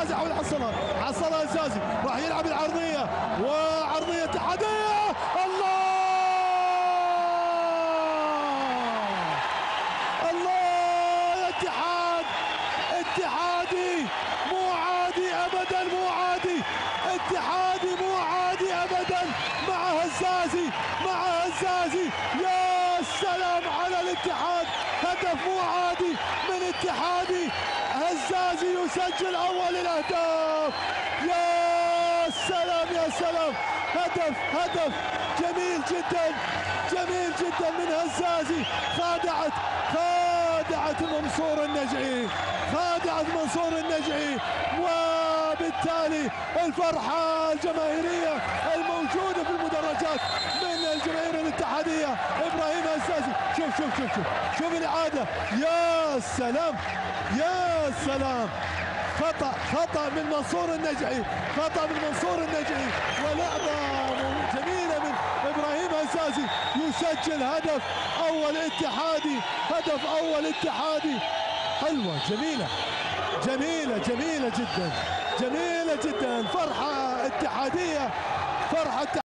هزازي يحاول يحصلها، حصلها هزازي، راح يلعب العرضيه وعرضيه اتحاديه. الله الله يا اتحاد، اتحادي مو عادي ابدا، مو عادي، اتحادي مو عادي ابدا مع هزازي، مع هزازي. يا سلام على الاتحاد، هدف مو عادي من اتحادي، هزازي يسجل اول الاهداف. يا سلام يا سلام، هدف جميل جدا، جميل جدا من هزازي. خادعت منصور النجعي، خادعت منصور النجعي، وبالتالي الفرحة الجماهيرية الموجودة في المدرجات من الجماهير الاتحادية. إبراهيم هزازي، شوف الإعادة، يا سلام يا سلام. خطأ من منصور النجعي، خطأ من منصور النجعي، ولعبة جميلة من إبراهيم هزازي، يسجل هدف أول اتحادي، هدف أول اتحادي. حلوة جميلة جدا، جميلة جدا، فرحة اتحادية، فرحة